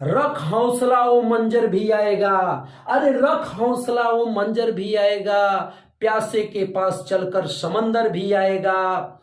रख हौसला वो मंजर भी आएगा। अरे रख हौसला वो मंजर भी आएगा, प्यासे के पास चलकर समंदर भी आएगा।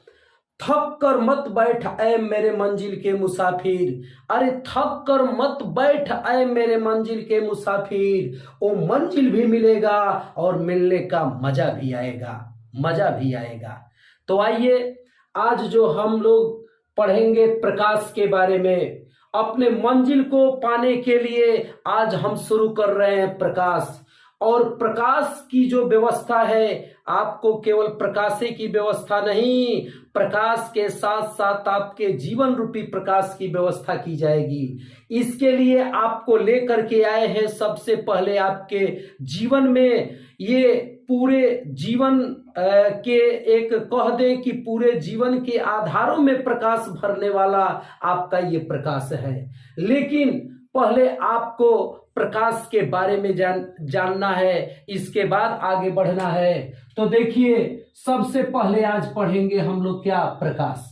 थक कर मत बैठ ऐ मेरे मंजिल के मुसाफिर, अरे थक कर मत बैठ ऐ मेरे मंजिल के मुसाफिर, वो मंजिल भी मिलेगा और मिलने का मजा भी आएगा, मजा भी आएगा। तो आइए आज जो हम लोग पढ़ेंगे प्रकाश के बारे में, अपने मंजिल को पाने के लिए आज हम शुरू कर रहे हैं प्रकाश। और प्रकाश की जो व्यवस्था है, आपको केवल प्रकाशे की व्यवस्था नहीं, प्रकाश के साथ साथ आपके जीवन रूपी प्रकाश की व्यवस्था की जाएगी। इसके लिए आपको लेकर के आए हैं सबसे पहले आपके जीवन में, ये पूरे जीवन के एक कह दे कि पूरे जीवन के आधारों में प्रकाश भरने वाला आपका ये प्रकाश है। लेकिन पहले आपको प्रकाश के बारे में जानना है, इसके बाद आगे बढ़ना है। तो देखिए सबसे पहले आज पढ़ेंगे हम लोग क्या, प्रकाश।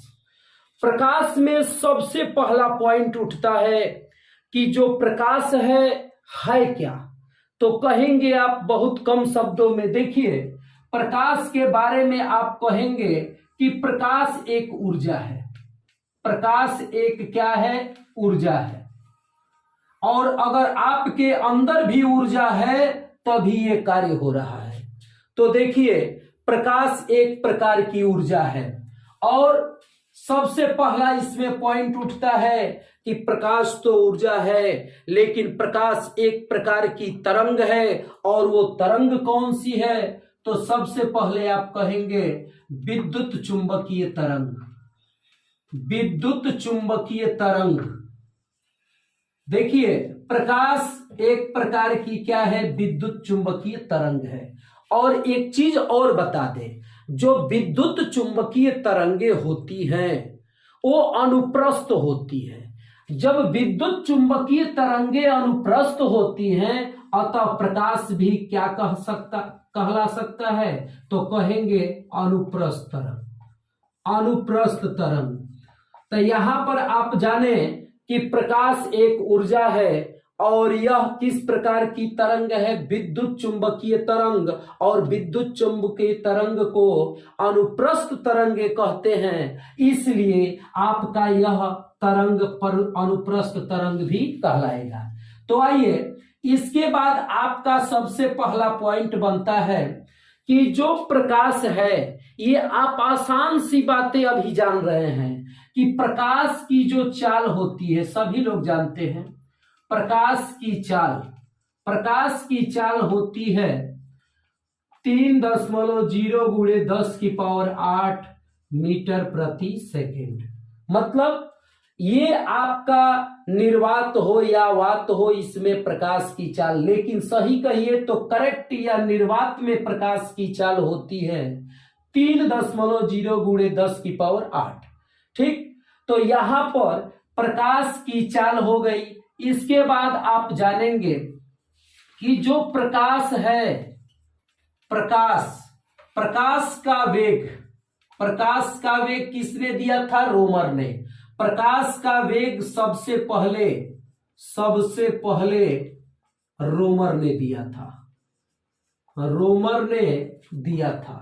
प्रकाश में सबसे पहला पॉइंट उठता है कि जो प्रकाश है क्या। तो कहेंगे आप बहुत कम शब्दों में, देखिए प्रकाश के बारे में आप कहेंगे कि प्रकाश एक ऊर्जा है। प्रकाश एक क्या है, ऊर्जा है। और अगर आपके अंदर भी ऊर्जा है तभी ये कार्य हो रहा है। तो देखिए प्रकाश एक प्रकार की ऊर्जा है। और सबसे पहला इसमें पॉइंट उठता है कि प्रकाश तो ऊर्जा है, लेकिन प्रकाश एक प्रकार की तरंग है। और वो तरंग कौन सी है, तो सबसे पहले आप कहेंगे विद्युत चुंबकीय तरंग। विद्युत चुंबकीय तरंग। देखिए प्रकाश एक प्रकार की क्या है, विद्युत चुंबकीय तरंग है। और एक चीज और बता दें, जो विद्युत चुंबकीय तरंगे होती हैं वो अनुप्रस्थ होती हैं। जब विद्युत चुंबकीय तरंगे अनुप्रस्थ होती हैं, अतः प्रकाश भी क्या कहला सकता है, तो कहेंगे अनुप्रस्थ तरंग। अनुप्रस्थ तरंग। तो यहां पर आप जाने कि प्रकाश एक ऊर्जा है और यह किस प्रकार की तरंग है, विद्युत चुंबकीय तरंग। और विद्युत चुंबकीय तरंग को अनुप्रस्थ तरंगे कहते हैं, इसलिए आपका यह तरंग पर अनुप्रस्थ तरंग भी कहलाएगा। तो आइए इसके बाद आपका सबसे पहला पॉइंट बनता है कि जो प्रकाश है, ये आप आसान सी बातें अभी जान रहे हैं कि प्रकाश की जो चाल होती है, सभी लोग जानते हैं प्रकाश की चाल। प्रकाश की चाल होती है 3.0 गुणे 10⁸ मीटर प्रति सेकेंड। मतलब ये आपका निर्वात हो या वात हो, इसमें प्रकाश की चाल, लेकिन सही कहिए तो करेक्ट या निर्वात में प्रकाश की चाल होती है 3.0 गुणे 10⁸। ठीक, तो यहां पर प्रकाश की चाल हो गई। इसके बाद आप जानेंगे कि जो प्रकाश है, प्रकाश का वेग, प्रकाश का वेग किसने दिया था, रोमर ने। प्रकाश का वेग सबसे पहले रोमर ने दिया था, रोमर ने दिया था।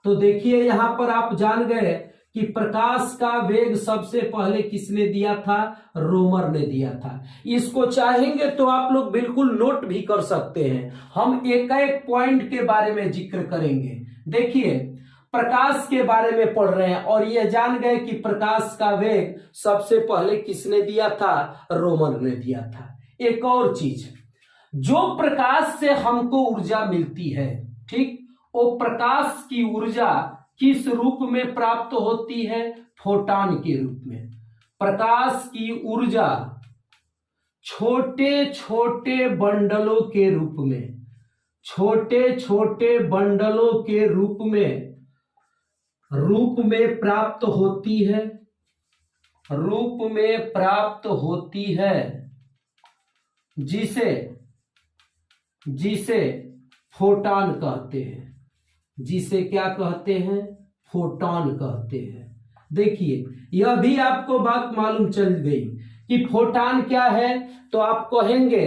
तो देखिए यहां पर आप जान गए कि प्रकाश का वेग सबसे पहले किसने दिया था, रोमर ने दिया था। इसको चाहेंगे तो आप लोग बिल्कुल नोट भी कर सकते हैं, हम एक एक पॉइंट के बारे में जिक्र करेंगे। देखिए प्रकाश के बारे में पढ़ रहे हैं और ये जान गए कि प्रकाश का वेग सबसे पहले किसने दिया था, रोमर ने दिया था। एक और चीज, जो प्रकाश से हमको ऊर्जा मिलती है, ठीक, वो प्रकाश की ऊर्जा किस रूप में प्राप्त होती है, फोटॉन के रूप में। प्रकाश की ऊर्जा छोटे छोटे बंडलों के रूप में, छोटे छोटे बंडलों के रूप में प्राप्त होती है, रूप में प्राप्त होती है, जिसे फोटॉन कहते हैं। जिसे क्या कहते हैं, फोटॉन कहते हैं। देखिए यह भी आपको बात मालूम चल गई कि फोटान क्या है, तो आप कहेंगे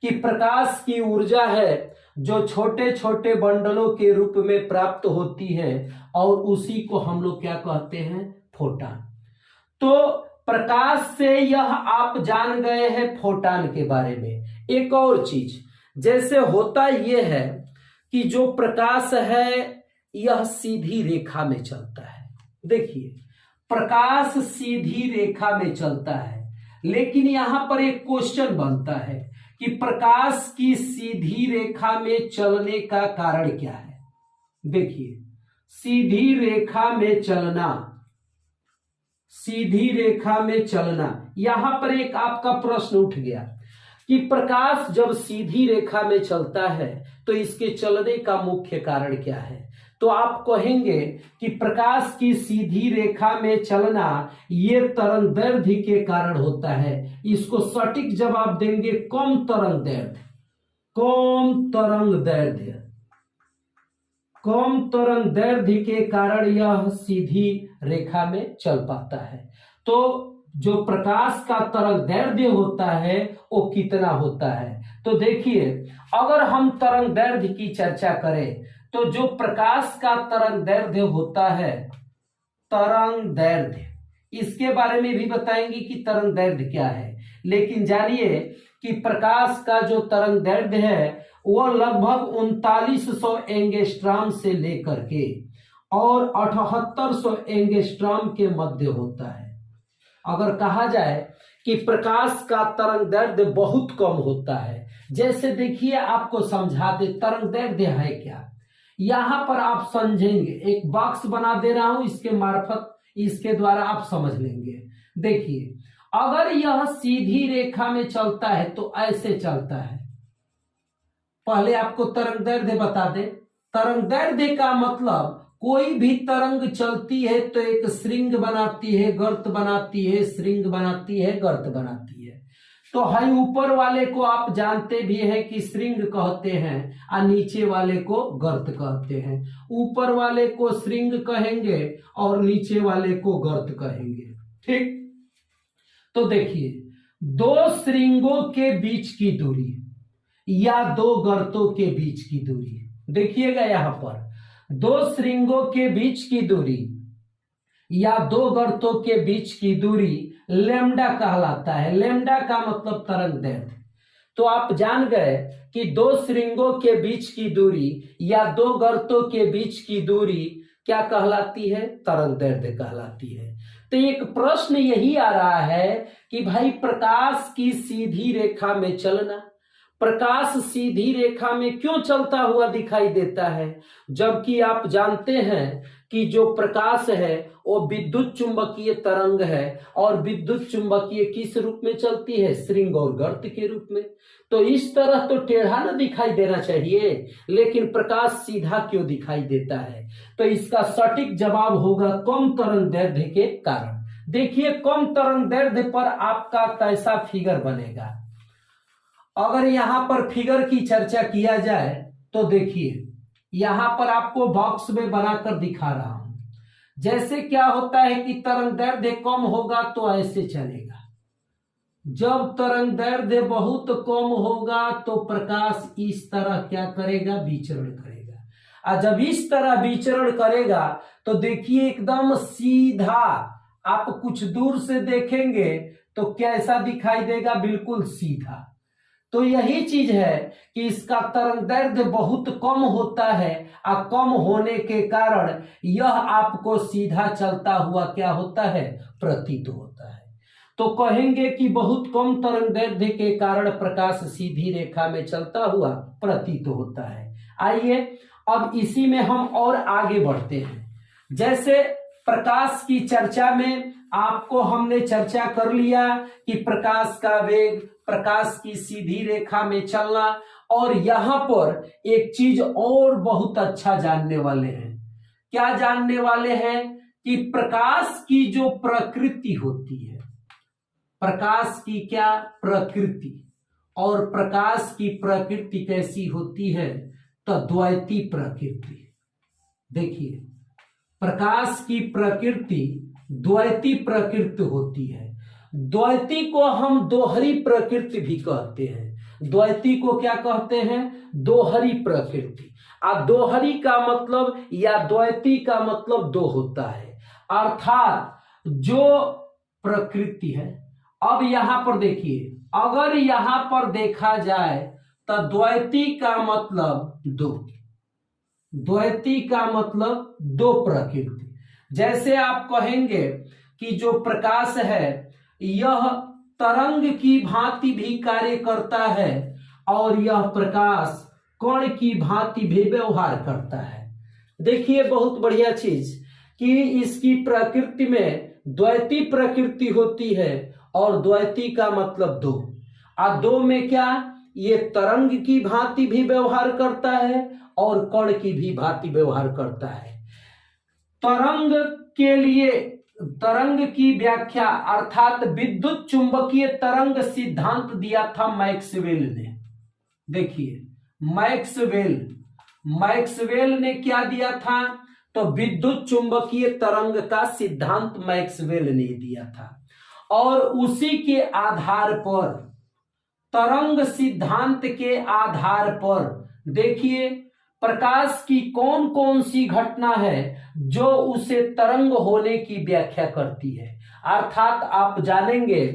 कि प्रकाश की ऊर्जा है जो छोटे छोटे बंडलों के रूप में प्राप्त होती है और उसी को हम लोग क्या कहते हैं, फोटान। तो प्रकाश से यह आप जान गए हैं फोटान के बारे में। एक और चीज, जैसे होता यह है कि जो प्रकाश है यह सीधी रेखा में चलता है। देखिए, प्रकाश सीधी रेखा में चलता है, लेकिन यहां पर एक क्वेश्चन बनता है कि प्रकाश की सीधी रेखा में चलने का कारण क्या है। देखिए, सीधी रेखा में चलना, सीधी रेखा में चलना, यहां पर एक आपका प्रश्न उठ गया कि प्रकाश जब सीधी रेखा में चलता है तो इसके चलने का मुख्य कारण क्या है। तो आप कहेंगे कि प्रकाश की सीधी रेखा में चलना ये तरंगदैर्ध्य के कारण होता है। इसको सटीक जवाब देंगे कम तरंगदैर्ध्य, कम तरंगदैर्ध्य, कम तरंगदैर्ध्य के कारण यह सीधी रेखा में चल पाता है। तो जो प्रकाश का तरंगदैर्ध्य होता है वो कितना होता है, तो देखिए, अगर हम तरंगदैर्ध्य की चर्चा करें तो जो प्रकाश का तरंगदैर्ध्य होता है, तरंगदैर्ध्य, इसके बारे में भी बताएंगे कि तरंगदैर्ध्य क्या है। लेकिन जानिए कि प्रकाश का जो तरंगदैर्ध्य है वो लगभग 3900 एंगस्ट्रॉम से लेकर के और 7800 एंगस्ट्रॉम के मध्य होता है। अगर कहा जाए कि प्रकाश का तरंगदैर्ध्य बहुत कम होता है, जैसे देखिए आपको समझा दे तरंगदैर्ध्य है क्या, यहां पर आप समझेंगे, एक बॉक्स बना दे रहा हूं, इसके मार्फत इसके द्वारा आप समझ लेंगे। देखिए, अगर यह सीधी रेखा में चलता है तो ऐसे चलता है। पहले आपको तरंगदैर्ध्य बता दे। तरंगदैर्ध्य का मतलब कोई भी तरंग चलती है तो एक श्रृंग बनाती है, गर्त बनाती है, श्रृंग बनाती है, गर्त बनाती है। तो हाई ऊपर वाले को आप जानते भी हैं कि श्रृंग कहते हैं और नीचे वाले को गर्त कहते हैं। ऊपर वाले को श्रृंग कहेंगे और नीचे वाले को गर्त कहेंगे। ठीक, तो देखिए, दो श्रृंगों के बीच की दूरी या दो गर्तों के बीच की दूरी, देखिएगा यहां पर दो श्रृंगों के बीच की दूरी या दो गर्तों के बीच की दूरी लैम्डा कहलाता है। लैम्डा का मतलब तरंगदैर्ध्य। तो आप जान गए कि दो श्रृंगों के बीच की दूरी या दो गर्तों के बीच की दूरी क्या कहलाती है, तरंगदैर्ध्य कहलाती है। तो एक प्रश्न यही आ रहा है कि भाई प्रकाश की सीधी रेखा में चलना, प्रकाश सीधी रेखा में क्यों चलता हुआ दिखाई देता है, जबकि आप जानते हैं कि जो प्रकाश है वो विद्युत चुंबकीय तरंग है और विद्युत चुंबकीय किस रूप में चलती है, श्रृंग और गर्त के रूप में। तो इस तरह तो टेढ़ा न दिखाई देना चाहिए, लेकिन प्रकाश सीधा क्यों दिखाई देता है, तो इसका सटीक जवाब होगा कम तरंगदैर्ध्य के कारण। देखिए, कम तरंगदैर्ध्य पर आपका कैसा फिगर बनेगा। अगर यहां पर फिगर की चर्चा किया जाए तो देखिए, यहां पर आपको बॉक्स में बनाकर दिखा रहा हूं। जैसे क्या होता है कि तरंगदैर्ध्य कम होगा तो ऐसे चलेगा, जब तरंगदैर्ध्य बहुत कम होगा तो प्रकाश इस तरह क्या करेगा, विचरण करेगा। और जब इस तरह विचरण करेगा तो देखिए एकदम सीधा, आप कुछ दूर से देखेंगे तो कैसा दिखाई देगा, बिल्कुल सीधा। तो यही चीज है कि इसका तरंगदैर्ध्य बहुत कम होता है और कम होने के कारण यह आपको सीधा चलता हुआ क्या होता है, प्रतीत होता है। तो कहेंगे कि बहुत कम तरंगदैर्ध्य के कारण प्रकाश सीधी रेखा में चलता हुआ प्रतीत होता है। आइए अब इसी में हम और आगे बढ़ते हैं। जैसे प्रकाश की चर्चा में आपको हमने चर्चा कर लिया कि प्रकाश का वेग, प्रकाश की सीधी रेखा में चलना, और यहां पर एक चीज और बहुत अच्छा जानने वाले हैं। क्या जानने वाले हैं कि प्रकाश की जो प्रकृति होती है, प्रकाश की क्या प्रकृति, और प्रकाश की प्रकृति कैसी होती है, तो द्वैती प्रकृति। देखिए, प्रकाश की प्रकृति द्वैती प्रकृति होती है। द्वैती को हम दोहरी प्रकृति भी कहते हैं। द्वैती को क्या कहते हैं? दोहरी प्रकृति। दोहरी का मतलब या द्वैती का मतलब दो होता है, अर्थात जो प्रकृति है। अब यहां पर देखिए, अगर यहां पर देखा जाए तो द्वैती का मतलब दो, द्वैती का मतलब दो प्रकृति। जैसे आप कहेंगे कि जो प्रकाश है यह तरंग की भांति भी कार्य करता है और यह प्रकाश कण की भांति भी व्यवहार करता है। देखिए बहुत बढ़िया चीज कि इसकी प्रकृति में द्वैती प्रकृति होती है और द्वैती का मतलब दो। दो में क्या, ये तरंग की भांति भी व्यवहार करता है और कण की भी भांति व्यवहार करता है। तरंग के लिए तरंग की व्याख्या अर्थात विद्युत चुंबकीय तरंग सिद्धांत दिया था मैक्सवेल ने। देखिए मैक्सवेल ने क्या दिया था? तो विद्युत चुंबकीय तरंग का सिद्धांत मैक्सवेल ने दिया था और उसी के आधार पर, तरंग सिद्धांत के आधार पर देखिए प्रकाश की कौन कौन सी घटना है जो उसे तरंग होने की व्याख्या करती है। अर्थात आप जानेंगे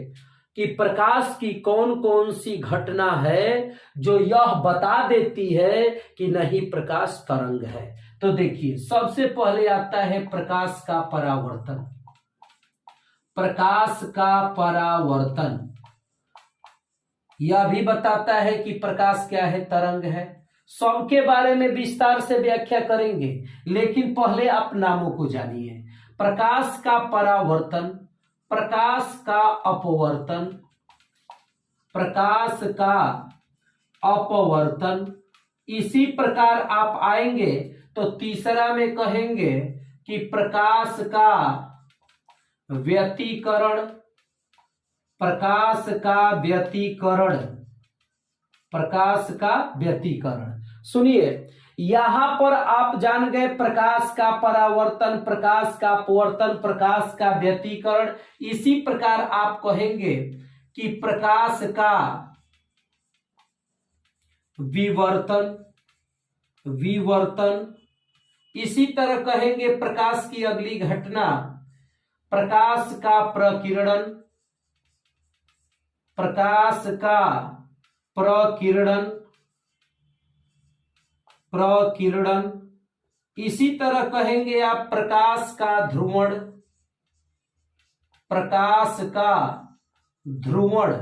कि प्रकाश की कौन कौन सी घटना है जो यह बता देती है कि नहीं प्रकाश तरंग है। तो देखिए सबसे पहले आता है प्रकाश का परावर्तन। प्रकाश का परावर्तन यह भी बताता है कि प्रकाश क्या है, तरंग है। सबके बारे में विस्तार से व्याख्या करेंगे, लेकिन पहले आप नामों को जानिए। प्रकाश का परावर्तन, प्रकाश का अपवर्तन, प्रकाश का अपवर्तन। इसी प्रकार आप आएंगे तो तीसरा में कहेंगे कि प्रकाश का व्यतिकरण, प्रकाश का व्यतिकरण, प्रकाश का व्यतिकरण। सुनिए यहां पर आप जान गए प्रकाश का परावर्तन, प्रकाश का अपवर्तन, प्रकाश का व्यतिकरण। इसी प्रकार आप कहेंगे कि प्रकाश का विवर्तन, विवर्तन। इसी तरह कहेंगे प्रकाश की अगली घटना प्रकाश का प्रकीर्णन, प्रकाश का प्रकीर्णन, प्रकीर्णन। इसी तरह कहेंगे आप प्रकाश का ध्रुवण, प्रकाश का ध्रुवण,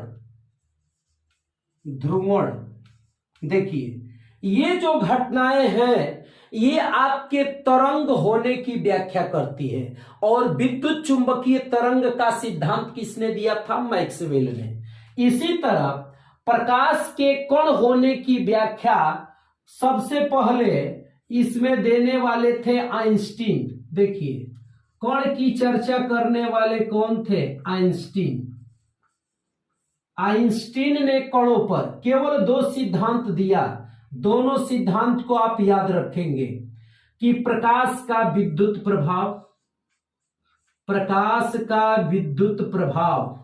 ध्रुवण। देखिए ये जो घटनाएं हैं ये आपके तरंग होने की व्याख्या करती है और विद्युत चुंबकीय तरंग का सिद्धांत किसने दिया था? मैक्सवेल ने। इसी तरह प्रकाश के कण होने की व्याख्या सबसे पहले इसमें देने वाले थे आइंस्टीन। देखिए कण की चर्चा करने वाले कौन थे? आइंस्टीन। आइंस्टीन ने कणों पर केवल दो सिद्धांत दिया। दोनों सिद्धांत को आप याद रखेंगे कि प्रकाश का विद्युत प्रभाव, प्रकाश का विद्युत प्रभाव,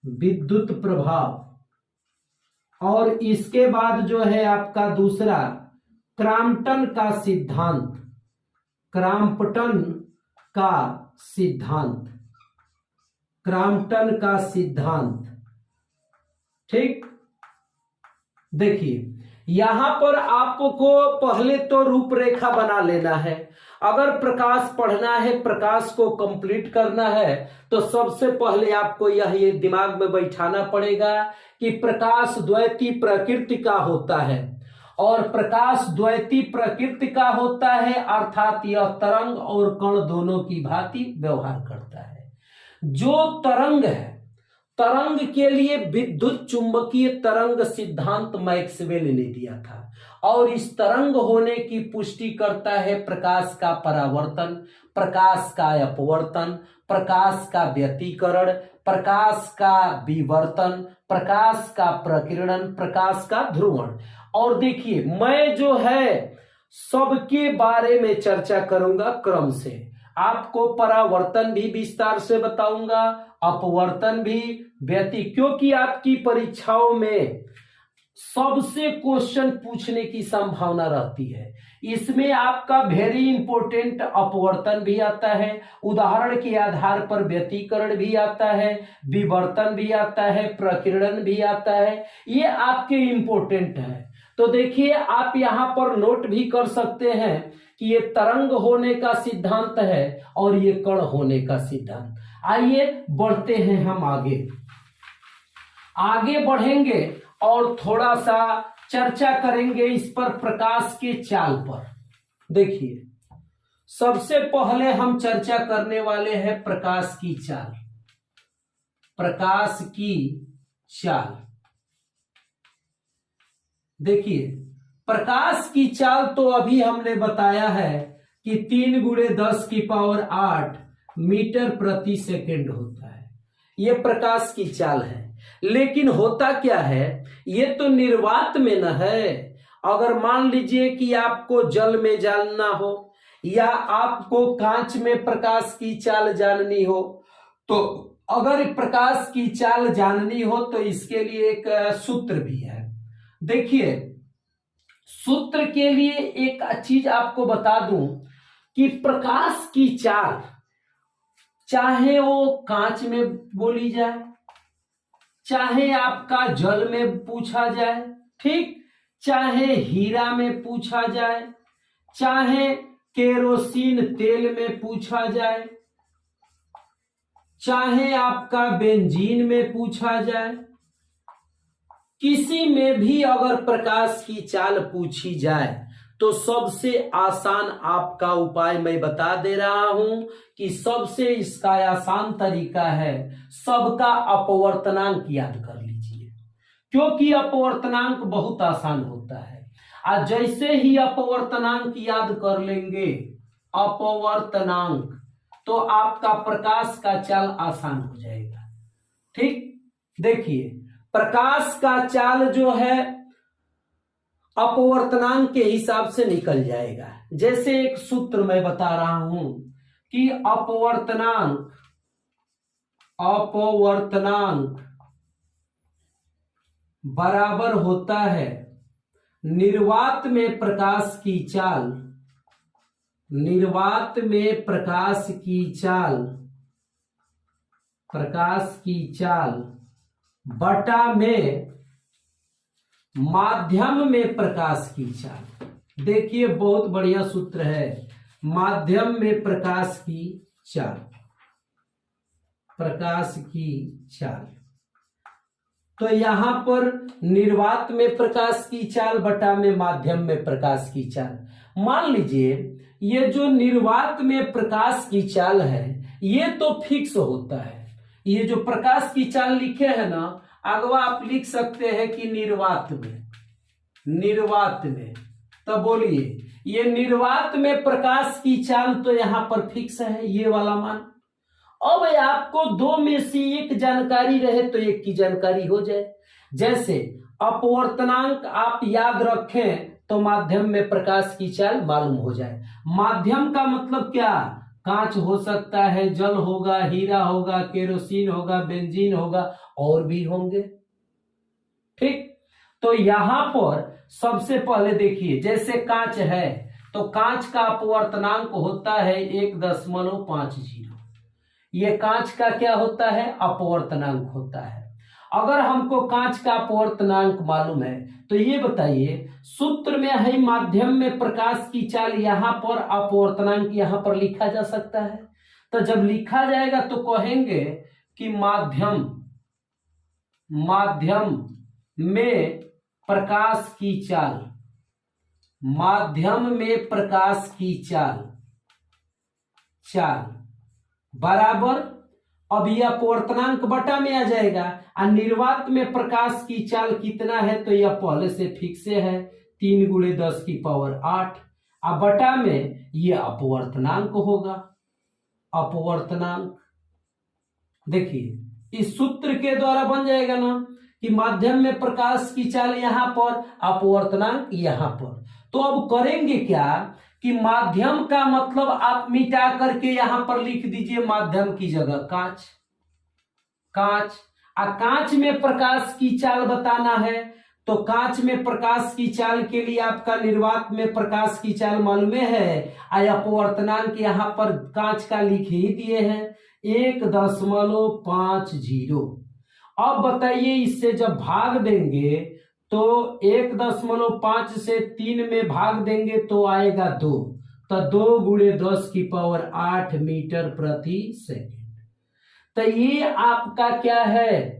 विद्युत प्रभाव, और इसके बाद जो है आपका दूसरा क्रॉम्पटन का सिद्धांत, क्रॉम्पटन का सिद्धांत, क्रॉम्पटन का सिद्धांत। ठीक, देखिए यहां पर आपको पहले तो रूपरेखा बना लेना है। अगर प्रकाश पढ़ना है, प्रकाश को कंप्लीट करना है, तो सबसे पहले आपको ये दिमाग में बैठाना पड़ेगा कि प्रकाश द्वैती प्रकृति का होता है और प्रकाश द्वैती प्रकृति का होता है अर्थात यह तरंग और कण दोनों की भांति व्यवहार करता है। जो तरंग है, तरंग के लिए विद्युत चुंबकीय तरंग सिद्धांत मैक्सवेल ने दिया था और इस तरंग होने की पुष्टि करता है प्रकाश का परावर्तन, प्रकाश का अपवर्तन, प्रकाश का व्यतिकरण, प्रकाश का विवर्तन, प्रकाश का प्रकीर्णन, प्रकाश का ध्रुवण। और देखिए मैं जो है सबके बारे में चर्चा करूंगा क्रम से। आपको परावर्तन भी विस्तार से बताऊंगा अपवर्तन भी, क्योंकि आपकी परीक्षाओं में सबसे क्वेश्चन पूछने की संभावना रहती है। इसमें आपका वेरी इंपॉर्टेंट अपवर्तन भी आता है, उदाहरण के आधार पर व्यतिकरण भी आता है, विवर्तन भी आता है, प्रकीर्णन भी आता है। ये आपके इंपॉर्टेंट है। तो देखिए, आप यहां पर नोट भी कर सकते हैं कि ये तरंग होने का सिद्धांत है और ये कण होने का सिद्धांत। आइए बढ़ते हैं हम आगे बढ़ेंगे और थोड़ा सा चर्चा करेंगे इस पर, प्रकाश के चाल पर। देखिए, सबसे पहले हम चर्चा करने वाले हैं प्रकाश की चाल। प्रकाश की चाल, देखिए, प्रकाश की चाल तो अभी हमने बताया है कि 3 × 10⁸ मीटर प्रति सेकंड होता है। यह प्रकाश की चाल है। लेकिन होता क्या है, ये तो निर्वात में न है। अगर मान लीजिए कि आपको जल में जानना हो या आपको कांच में प्रकाश की चाल जाननी हो, तो अगर प्रकाश की चाल जाननी हो तो इसके लिए एक सूत्र भी है। देखिए, सूत्र के लिए एक चीज आपको बता दूं कि प्रकाश की चाल चाहे वो कांच में बोली जाए, चाहे आपका जल में पूछा जाए, ठीक, चाहे हीरा में पूछा जाए, चाहे केरोसिन तेल में पूछा जाए, चाहे आपका बेंजीन में पूछा जाए, किसी में भी अगर प्रकाश की चाल पूछी जाए तो सबसे आसान आपका उपाय मैं बता दे रहा हूं कि सबसे इसका आसान तरीका है, सबका अपवर्तनांक याद कर लीजिए, क्योंकि अपवर्तनांक बहुत आसान होता है। आज जैसे ही अपवर्तनांक याद कर लेंगे, अपवर्तनांक, तो आपका प्रकाश का चाल आसान हो जाएगा। ठीक, देखिए, प्रकाश का चाल जो है अपवर्तनांक के हिसाब से निकल जाएगा। जैसे एक सूत्र मैं बता रहा हूं कि अपवर्तनांक बराबर होता है निर्वात में प्रकाश की चाल, निर्वात में प्रकाश की चाल बटा में माध्यम में प्रकाश की चाल। देखिए, बहुत बढ़िया सूत्र है, माध्यम में प्रकाश की चाल, प्रकाश की चाल। तो यहां पर निर्वात में प्रकाश की चाल बटा में माध्यम में प्रकाश की चाल। मान लीजिए ये जो निर्वात में प्रकाश की चाल है ये तो फिक्स होता है। ये जो प्रकाश की चाल लिखे है ना, अगवा आप लिख सकते हैं कि निर्वात में, तब बोलिए ये निर्वात में प्रकाश की चाल तो यहां पर फिक्स है, ये वाला मान। अब आपको दो में से एक जानकारी रहे तो एक की जानकारी हो जाए। जैसे अपवर्तनांक आप याद रखें तो माध्यम में प्रकाश की चाल मालूम हो जाए। माध्यम का मतलब क्या, कांच हो सकता है, जल होगा, हीरा होगा, केरोसिन होगा, बेंजीन होगा, और भी होंगे। ठीक, तो यहां पर सबसे पहले देखिए, जैसे कांच है तो कांच का अपवर्तनांक होता है 1.50। ये कांच का क्या होता है, अपवर्तनांक होता है। अगर हमको कांच का अपवर्तनांक मालूम है तो ये बताइए, सूत्र में है माध्यम में प्रकाश की चाल, यहां पर अपवर्तनांक यहां पर लिखा जा सकता है। तो जब लिखा जाएगा तो कहेंगे कि माध्यम में प्रकाश की चाल, माध्यम में प्रकाश की चाल बराबर, अब यह अपवर्तनांक बटा में आ जाएगा। और निर्वात में प्रकाश की चाल कितना है तो यह पहले से फिक्स है 3 × 10⁸। अब बटा में यह अपवर्तनांक होगा, अपवर्तनांक। देखिए इस सूत्र के द्वारा बन जाएगा ना कि माध्यम में प्रकाश की चाल यहां पर, अपवर्तनांक यहां पर। तो अब करेंगे क्या कि माध्यम का मतलब आप मिटा करके यहां पर लिख दीजिए माध्यम की जगह कांच। कांच। कांच में प्रकाश की चाल बताना है, तो कांच में प्रकाश की चाल के लिए आपका निर्वात में प्रकाश की चाल मालूम है। अपवर्तनांक यहाँ पर कांच का लिख ही दिए हैं 1.50। अब बताइए इससे जब भाग देंगे तो 1.5 से 3 में भाग देंगे तो आएगा 2, तो 2 गुणे 10⁸ मीटर प्रति सेकेंड। तो ये आपका क्या है,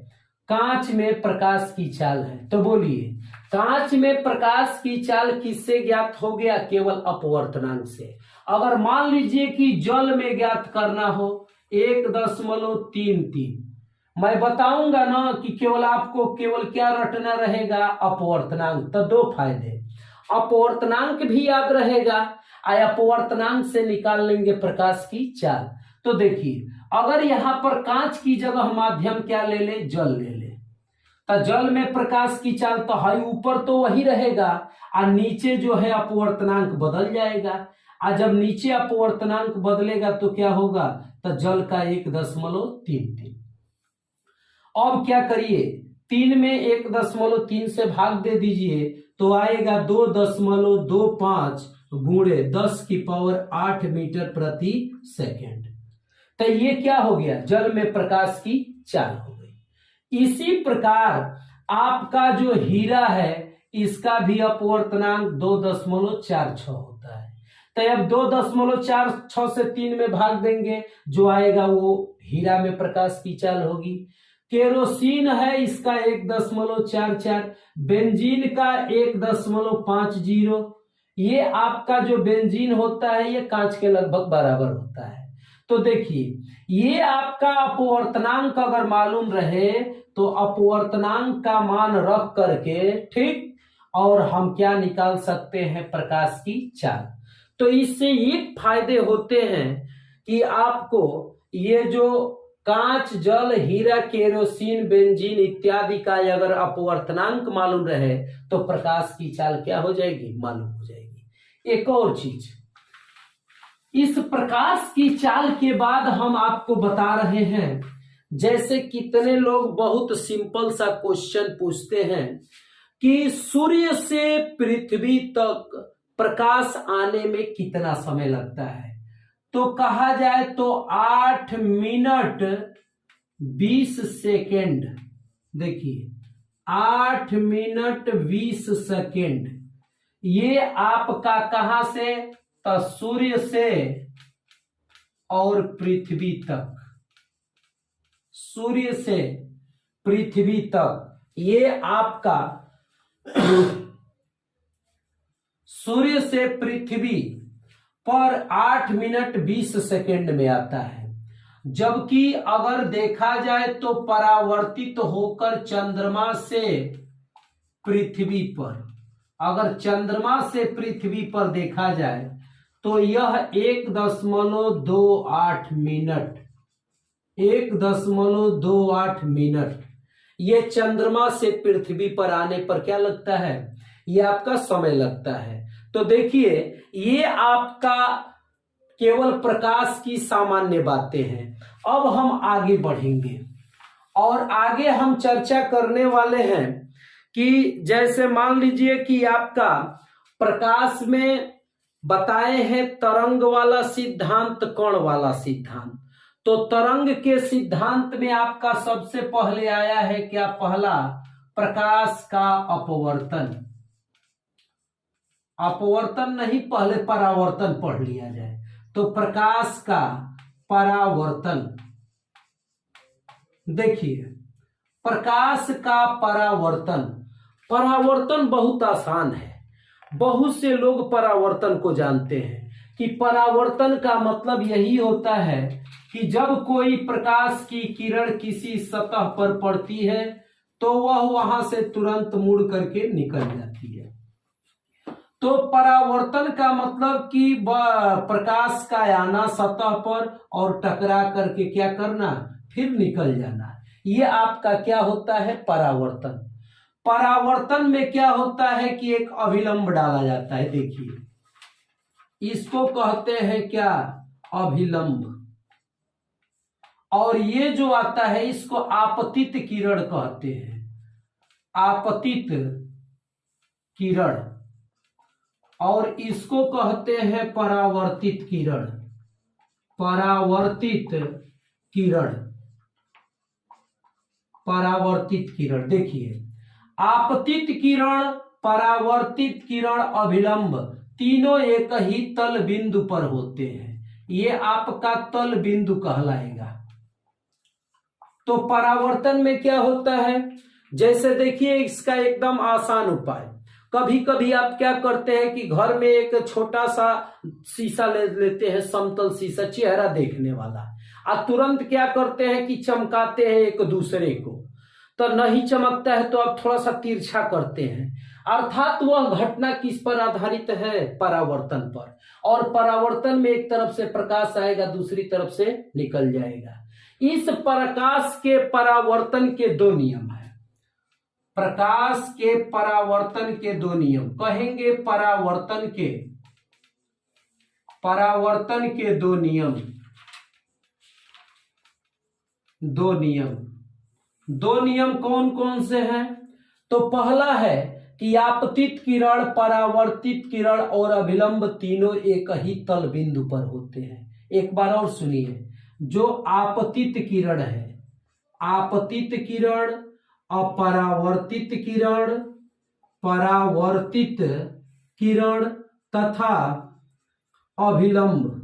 कांच में प्रकाश की चाल है। तो बोलिए कांच में प्रकाश की चाल किससे ज्ञात हो गया, केवल अपवर्तनांक से। अगर मान लीजिए कि जल में ज्ञात करना हो 1.33, मैं बताऊंगा ना कि केवल आपको केवल क्या रटना रहेगा, अपवर्तनांक। तो 2 फायदे, अपवर्तनांक भी याद रहेगा, अपवर्तनांक से निकाल लेंगे प्रकाश की चाल। तो देखिए अगर यहां पर कांच की जगह माध्यम क्या ले ले, जल ले ले, तो जल में प्रकाश की चाल तो है, ऊपर तो वही रहेगा और नीचे जो है अपवर्तनांक बदल जाएगा। और जब नीचे अपवर्तनांक बदलेगा तो क्या होगा, तो जल का 1.33। अब क्या करिए, 3 में 1.3 से भाग दे दीजिए तो आएगा 2.25 गुणे 10⁸ मीटर प्रति सेकेंड। तो ये क्या हो गया, जल में प्रकाश की चाल हो गई। इसी प्रकार आपका जो हीरा है इसका भी अपवर्तनांक 2.46 होता है। तो अब 2.46 से 3 में भाग देंगे जो आएगा वो हीरा में प्रकाश की चाल होगी। केरोसिन है इसका 1.44, बेंजीन का 1.50। ये आपका जो बेंजीन होता है ये कांच के लगभग बराबर होता है। तो देखिए ये आपका अपवर्तनांक अगर मालूम रहे तो अपवर्तनांक का मान रख करके ठीक, और हम क्या निकाल सकते हैं, प्रकाश की चाल। तो इससे ये फायदे होते हैं कि आपको ये जो कांच, जल, हीरा, केरोसिन, बेंजीन इत्यादि का अगर अपवर्तनांक मालूम रहे तो प्रकाश की चाल क्या हो जाएगी, मालूम हो जाएगी। एक और चीज, इस प्रकाश की चाल के बाद हम आपको बता रहे हैं, जैसे कितने लोग बहुत सिंपल सा क्वेश्चन पूछते हैं कि सूर्य से पृथ्वी तक प्रकाश आने में कितना समय लगता है। तो कहा जाए तो 8 मिनट 20 सेकेंड। देखिए 8 मिनट 20 सेकेंड, ये आपका कहां से, तो सूर्य से और पृथ्वी तक, सूर्य से पृथ्वी तक, ये आपका सूर्य से पृथ्वी पर 8 मिनट 20 सेकेंड में आता है। जबकि अगर देखा जाए तो परावर्तित होकर चंद्रमा से पृथ्वी पर, अगर चंद्रमा से पृथ्वी पर देखा जाए तो यह 1.28 मिनट, 1.28 मिनट ये चंद्रमा से पृथ्वी पर आने पर क्या लगता है, ये आपका समय लगता है। तो देखिए ये आपका केवल प्रकाश की सामान्य बातें हैं। अब हम आगे बढ़ेंगे और आगे हम चर्चा करने वाले हैं कि जैसे मान लीजिए कि आपका प्रकाश में बताए हैं तरंग वाला सिद्धांत, कण वाला सिद्धांत। तो तरंग के सिद्धांत में आपका सबसे पहले आया है क्या, पहला प्रकाश का अपवर्तन। अपवर्तन नहीं, पहले परावर्तन पढ़ लिया जाए। तो प्रकाश का परावर्तन, देखिए प्रकाश का परावर्तन, परावर्तन बहुत आसान है। बहुत से लोग परावर्तन को जानते हैं कि परावर्तन का मतलब यही होता है कि जब कोई प्रकाश की किरण किसी सतह पर पड़ती है तो वह वहां से तुरंत मुड़ करके निकल जाती है। तो परावर्तन का मतलब कि प्रकाश का आना सतह पर और टकरा करके क्या करना, फिर निकल जाना, ये आपका क्या होता है, परावर्तन। परावर्तन में क्या होता है कि एक अभिलंब डाला जाता है। देखिए इसको कहते हैं क्या, अभिलंब। और ये जो आता है इसको आपतित किरण कहते हैं, आपतित किरण, और इसको कहते हैं परावर्तित किरण, परावर्तित किरण, परावर्तित किरण। देखिए आपतित किरण, परावर्तित किरण, अभिलंब तीनों एक ही तल बिंदु पर होते हैं, ये आपका तल बिंदु कहलाएगा। तो परावर्तन में क्या होता है, जैसे देखिए इसका एकदम आसान उपाय, कभी कभी आप क्या करते हैं कि घर में एक छोटा सा शीशा लेते हैं, समतल शीशा, चेहरा देखने वाला, और तुरंत क्या करते हैं कि चमकाते हैं एक दूसरे को, तो नहीं चमकता है तो आप थोड़ा सा तिरछा करते हैं, अर्थात वह घटना किस पर आधारित है, परावर्तन पर। और परावर्तन में एक तरफ से प्रकाश आएगा, दूसरी तरफ से निकल जाएगा। इस प्रकाश के परावर्तन के दो नियम है, प्रकाश के परावर्तन के दो नियम कहेंगे, परावर्तन के दो नियम, दो नियम कौन कौन से हैं? तो पहला है कि आपतित किरण, परावर्तित किरण और अभिलंब तीनों एक ही तल बिंदु पर होते हैं। एक बार और सुनिए, जो आपतित किरण है, आपतित किरण, अपरावर्तित किरण, परावर्तित किरण तथा अभिलंब,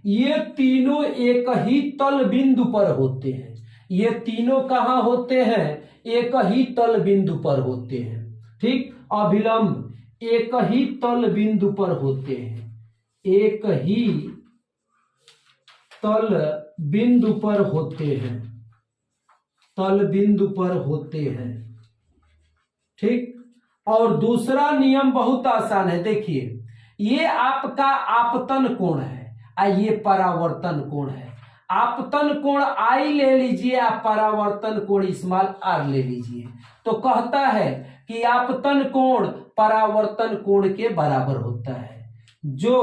ये तीनों एक ही तल बिंदु पर होते हैं। ये तीनों कहां होते हैं? एक ही तल बिंदु पर होते हैं। ठीक, अभिलंब एक ही तल बिंदु पर होते हैं, एक ही तल बिंदु पर होते हैं, तल बिंदु पर होते हैं। ठीक, और दूसरा नियम बहुत आसान है, देखिए ये आपका आपतन कोण है और ये परावर्तन कोण है। आपतन कोण आई ले लीजिए, आप परावर्तन कोण स्मॉल आर ले लीजिए, तो कहता है कि आपतन कोण परावर्तन कोण के बराबर होता है। जो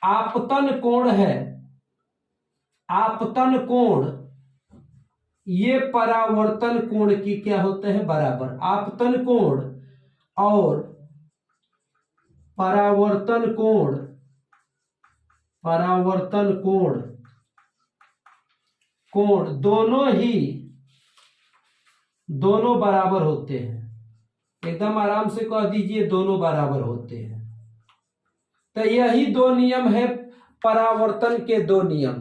आपतन कोण है, आपतन कोण ये परावर्तन कोण की क्या होते हैं? बराबर। आपतन कोण और परावर्तन कोण, परावर्तन कोण दोनों बराबर होते हैं। एकदम आराम से कह दीजिए, दोनों बराबर होते हैं। तो यही दो नियम है परावर्तन के दो नियम,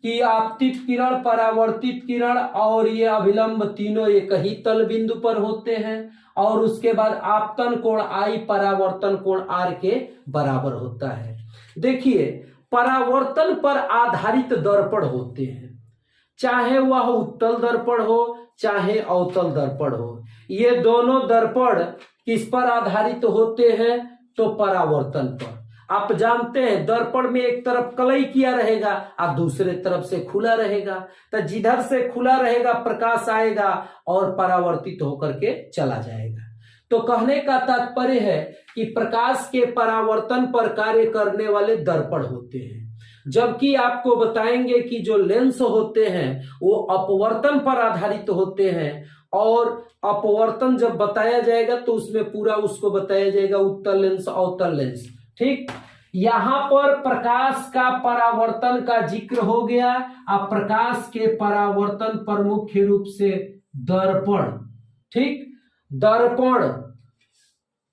कि आपतित किरण, परावर्तित किरण और ये अभिलंब तीनों एक ही तल बिंदु पर होते हैं, और उसके बाद आपतन कोण आई परावर्तन कोण आर के बराबर होता है। देखिए परावर्तन पर आधारित दर्पण होते हैं, चाहे वह उत्तल दर्पण हो चाहे अवतल दर्पण हो। ये दोनों दर्पण किस पर आधारित होते हैं? तो परावर्तन पर। आप जानते हैं दर्पण में एक तरफ कलई किया रहेगा और दूसरे तरफ से खुला रहेगा, तो जिधर से खुला रहेगा प्रकाश आएगा और परावर्तित होकर के चला जाएगा। तो कहने का तात्पर्य है कि प्रकाश के परावर्तन पर कार्य करने वाले दर्पण होते हैं, जबकि आपको बताएंगे कि जो लेंस होते हैं वो अपवर्तन पर आधारित होते हैं, और अपवर्तन जब बताया जाएगा तो उसमें पूरा उसको बताया जाएगा उत्तल लेंस, अवतल लेंस। ठीक, यहां पर प्रकाश का परावर्तन का जिक्र हो गया। अब प्रकाश के परावर्तन पर मुख्य रूप से दर्पण, ठीक,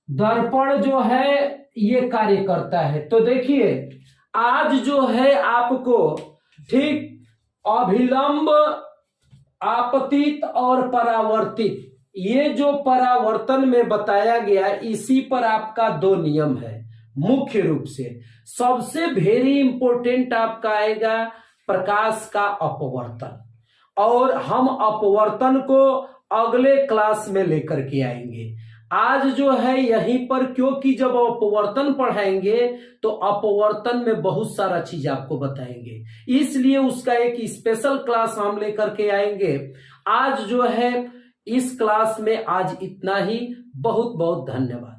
दर्पण जो है ये कार्य करता है। तो देखिए आज जो है आपको, ठीक, अभिलंब, आपतित और परावर्तित, ये जो परावर्तन में बताया गया इसी पर आपका दो नियम है मुख्य रूप से। सबसे वेरी इंपॉर्टेंट आपका आएगा प्रकाश का अपवर्तन, और हम अपवर्तन को अगले क्लास में लेकर के आएंगे। आज जो है यहीं पर, क्योंकि जब अपवर्तन पढ़ाएंगे तो अपवर्तन में बहुत सारा चीज आपको बताएंगे, इसलिए उसका एक स्पेशल क्लास हम लेकर के आएंगे। आज जो है इस क्लास में आज इतना ही। बहुत बहुत धन्यवाद।